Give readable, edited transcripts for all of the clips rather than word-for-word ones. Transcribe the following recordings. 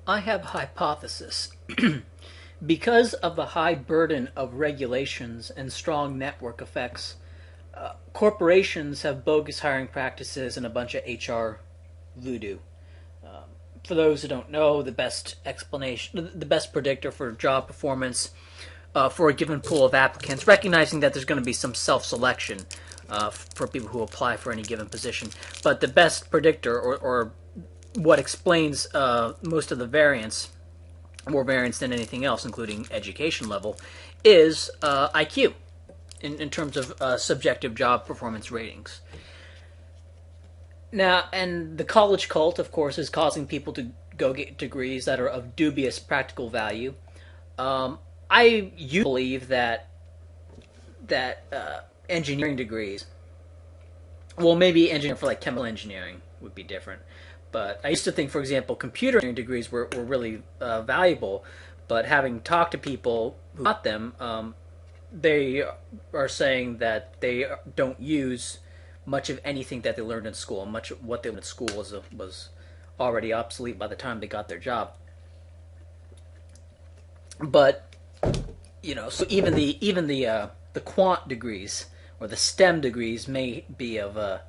I have a hypothesis. Because of the high burden of regulations and strong network effects, corporations have bogus hiring practices and a bunch of HR voodoo. For those who don't know, the best predictor for job performance for a given pool of applicants, recognizing that there's going to be some self-selection for people who apply for any given position, but the best predictor, or what explains most of the variance, more variance than anything else, including education level, is IQ in terms of subjective job performance ratings. Now, and the college cult, of course, is causing people to go get degrees that are of dubious practical value. I used to believe that engineering degrees, well, maybe engineering for like chemical engineering would be different. But I used to think, for example, computer engineering degrees were really valuable. But having talked to people who got them, they are saying that they don't use much of anything that they learned in school. Much of what they learned in school was already obsolete by the time they got their job. But so even the quant degrees or the STEM degrees may be of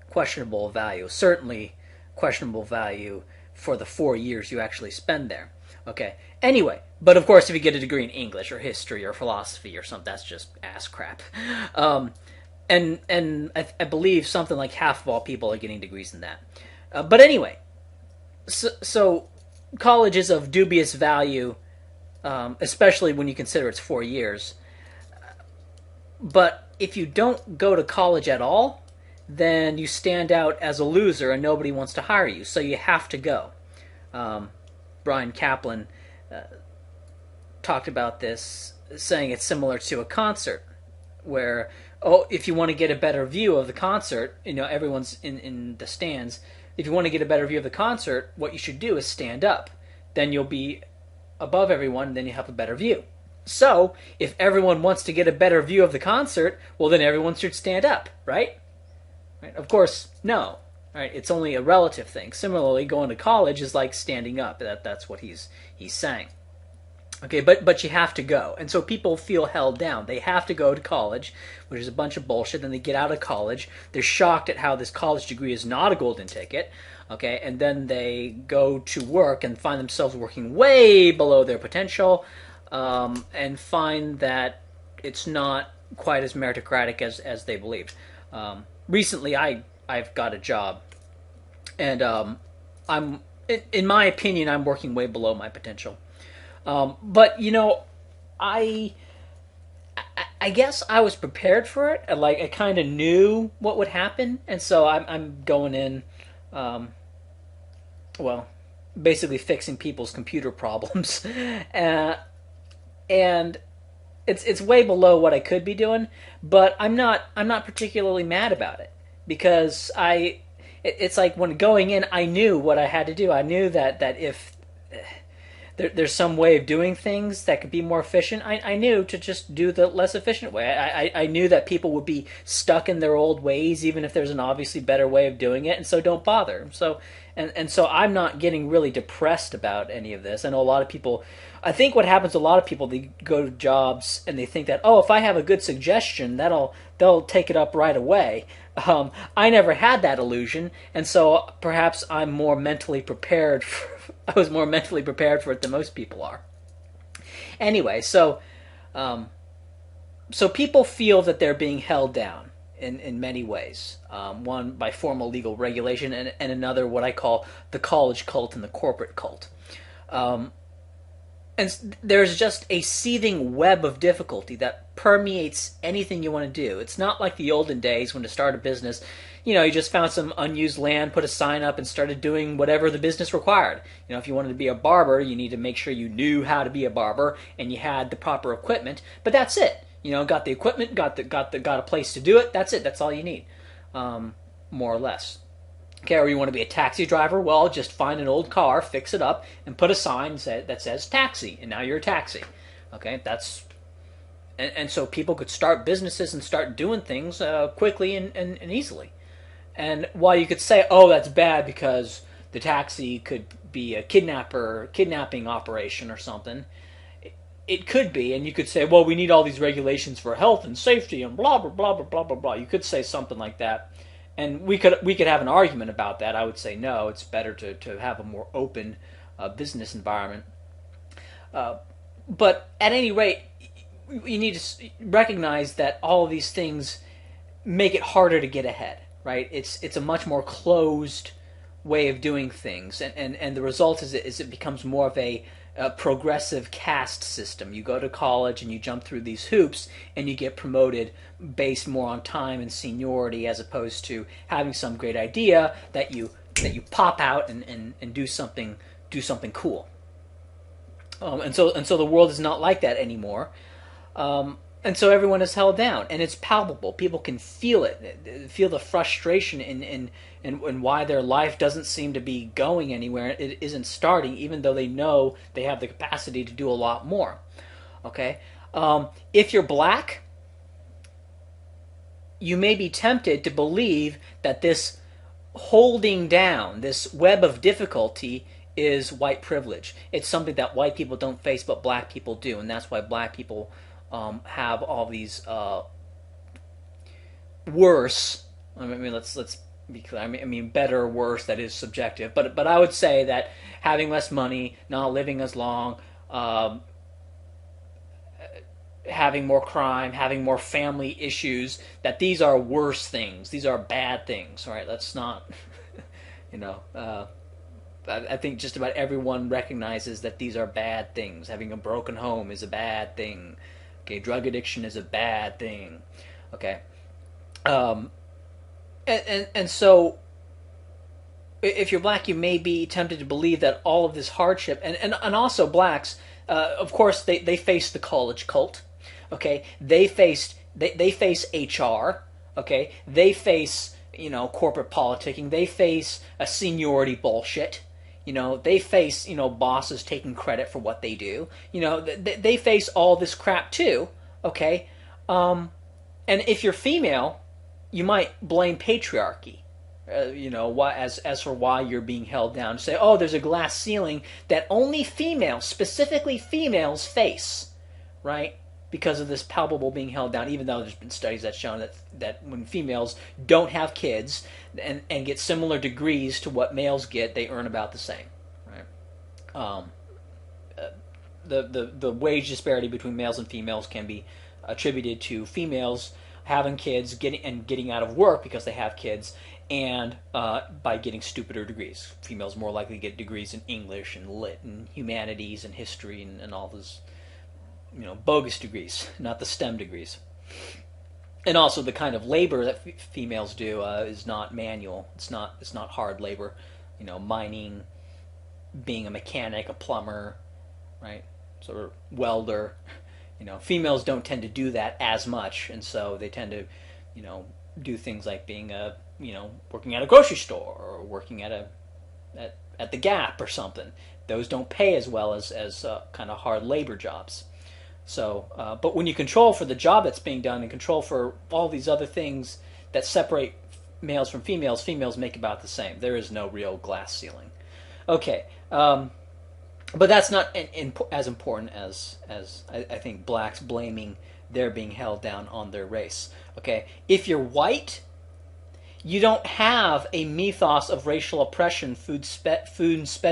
questionable value. Certainly questionable value for the 4 years you actually spend there. Okay. Anyway, but of course, if you get a degree in English or history or philosophy or something, that's just ass crap. And I believe something like half of all people are getting degrees in that. But anyway, so college is of dubious value, especially when you consider it's 4 years. But if you don't go to college at all, then you stand out as a loser and nobody wants to hire you. So you have to go. Bryan Caplan talked about this, saying it's similar to a concert where, if you want to get a better view of the concert, everyone's in the stands. If you want to get a better view of the concert, what you should do is stand up. Then you'll be above everyone, and then you have a better view. So, if everyone wants to get a better view of the concert, well, then everyone should stand up, right? Right? Of course, no. Right? It's only a relative thing. Similarly, going to college is like standing up. That's what he's saying. Okay, but you have to go. And so people feel held down. They have to go to college, which is a bunch of bullshit. Then they get out of college. They're shocked at how this college degree is not a golden ticket. Okay, and then they go to work and find themselves working way below their potential, and find that it's not quite as meritocratic as they believed. Recently, I've got a job, and I'm in my opinion, I'm working way below my potential. But I guess I was prepared for it. Like, I kind of knew what would happen, and so I'm going in, basically fixing people's computer problems, and it's way below what I could be doing. But I'm not particularly mad about it, because it's like when going in, I knew what I had to do. I knew that if there's some way of doing things that could be more efficient, I knew to just do the less efficient way. I knew that people would be stuck in their old ways, even if there's an obviously better way of doing it, and so don't bother. So I'm not getting really depressed about any of this. I know a lot of people, I think what happens to a lot of people, they go to jobs and they think that, if I have a good suggestion, they'll take it up right away. I never had that illusion, and so perhaps I'm more mentally prepared I was more mentally prepared for it than most people are. Anyway, so people feel that they're being held down in many ways. One, by formal legal regulation, and another, what I call the college cult and the corporate cult. And there's just a seething web of difficulty that permeates anything you want to do. It's not like the olden days when to start a business, you just found some unused land, put a sign up, and started doing whatever the business required. If you wanted to be a barber, you need to make sure you knew how to be a barber and you had the proper equipment. But that's it. Got the equipment, got a place to do it. That's it. That's all you need, more or less. Okay, or you want to be a taxi driver? Well, just find an old car, fix it up, and put a sign that says taxi, and now you're a taxi. Okay, and so people could start businesses and start doing things quickly and easily. And while you could say, that's bad because the taxi could be a kidnapping operation or something. It could be, and you could say, well, we need all these regulations for health and safety and blah blah blah blah blah blah blah. You could say something like that, and we could have an argument about that. I would say no, it's better to have a more open business environment. But at any rate, you need to recognize that all of these things make it harder to get ahead, right? It's a much more closed way of doing things, and the result is it becomes more of a progressive caste system. You go to college and you jump through these hoops and you get promoted based more on time and seniority, as opposed to having some great idea that you pop out and do something cool. And so the world is not like that anymore. And so everyone is held down, and it's palpable. People can feel it, feel the frustration in why their life doesn't seem to be going anywhere. It isn't starting, even though they know they have the capacity to do a lot more. Okay, if you're black, you may be tempted to believe that this holding down, this web of difficulty, is white privilege. It's something that white people don't face, but black people do, and that's why black people have all these worse. I mean, let's be clear. I mean, better or worse. That is subjective, but I would say that having less money, not living as long, having more crime, having more family issues, that these are worse things. These are bad things. Right? Let's not, I think just about everyone recognizes that these are bad things. Having a broken home is a bad thing. Okay, drug addiction is a bad thing. Okay, and so if you're black, you may be tempted to believe that all of this hardship, and also blacks, of course, they face the college cult. Okay, they face HR. Okay, they face corporate politicking. They face a seniority bullshit. They face, bosses taking credit for what they do. They face all this crap too, okay? And if you're female, you might blame patriarchy, as for why you're being held down. Say, oh, there's a glass ceiling that only females, specifically females, face, right? Because of this palpable being held down, even though there's been studies that shown that when females don't have kids and get similar degrees to what males get, they earn about the same. Right? The wage disparity between males and females can be attributed to females having kids, getting out of work because they have kids, and by getting stupider degrees. Females more likely to get degrees in English and Lit and humanities and history and all those bogus degrees, not the STEM degrees. And also the kind of labor that females do is not manual. It's not hard labor. Mining, being a mechanic, a plumber, right? Sort of welder. Females don't tend to do that as much, and so they tend to, do things like being working at a grocery store or working at the Gap or something. Those don't pay as well as kind of hard labor jobs. So, but when you control for the job that's being done and control for all these other things that separate males from females, females make about the same. There is no real glass ceiling. Okay, but that's not as important as I think blacks blaming their being held down on their race. Okay, if you're white, you don't have a mythos of racial oppression food sped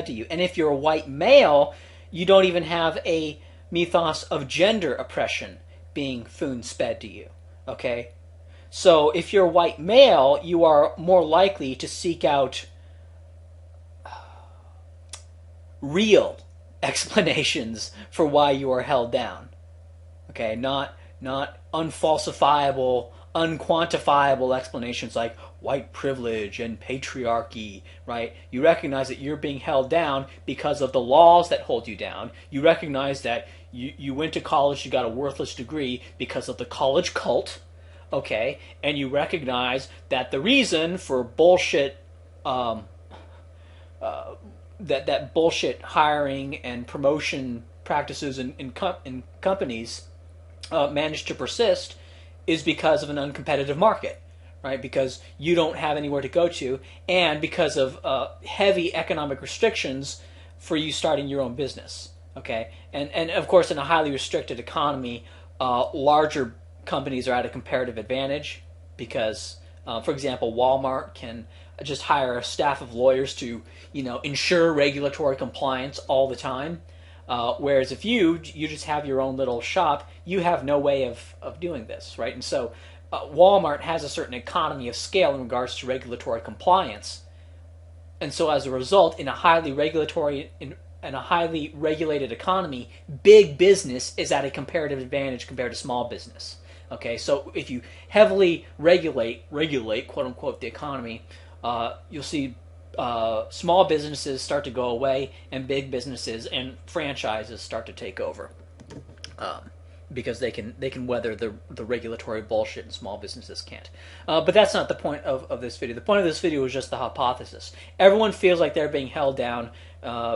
to you, and if you're a white male, you don't even have a mythos of gender oppression being spoon-fed to you, okay? So if you're a white male, you are more likely to seek out real explanations for why you are held down, okay? Not unfalsifiable, unquantifiable explanations like white privilege and patriarchy, right? You recognize that you're being held down because of the laws that hold you down. You recognize that you went to college, you got a worthless degree because of the college cult, okay? And you recognize that the reason for bullshit, that bullshit hiring and promotion practices in companies managed to persist is because of an uncompetitive market, right? Because you don't have anywhere to go to, and because of heavy economic restrictions for you starting your own business. Okay, and of course, in a highly restricted economy, larger companies are at a comparative advantage because, for example, Walmart can just hire a staff of lawyers to ensure regulatory compliance all the time. Whereas if you just have your own little shop, you have no way of doing this, right? And so Walmart has a certain economy of scale in regards to regulatory compliance. And so as a result, in a highly regulated economy, big business is at a comparative advantage compared to small business. Okay, so if you heavily regulate, quote unquote, the economy, you'll see small businesses start to go away, and big businesses and franchises start to take over, because they can weather the regulatory bullshit, and small businesses can't. But that's not the point of this video. The point of this video is just the hypothesis. Everyone feels like they're being held down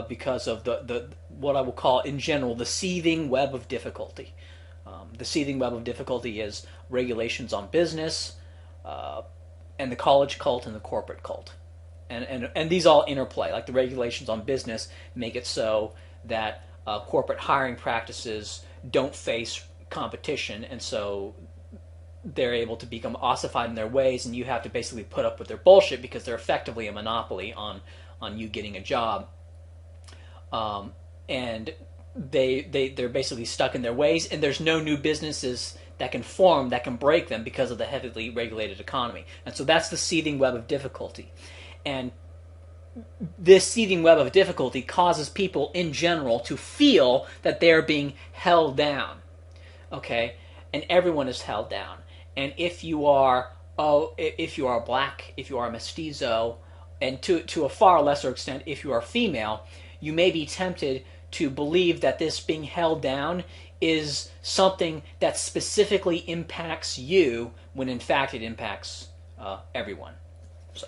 because of the what I will call in general the seething web of difficulty. The seething web of difficulty is regulations on business, and the college cult and the corporate cult. And these all interplay. Like the regulations on business make it so that corporate hiring practices don't face competition, and so they're able to become ossified in their ways, and you have to basically put up with their bullshit because they're effectively a monopoly on you getting a job. And they're basically stuck in their ways, and there's no new businesses that can form, that can break them because of the heavily regulated economy. And so that's the seething web of difficulty. And this seething web of difficulty causes people in general to feel that they're being held down. Okay? And everyone is held down. And if you are black, if you are mestizo, and to a far lesser extent, if you are female, you may be tempted to believe that this being held down is something that specifically impacts you, when in fact it impacts everyone. So,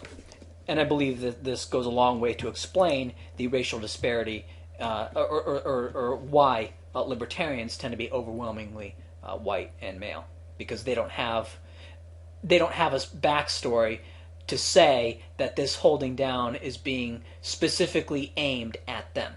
and I believe that this goes a long way to explain the racial disparity, or why libertarians tend to be overwhelmingly white and male, because they don't have a backstory to say that this holding down is being specifically aimed at them.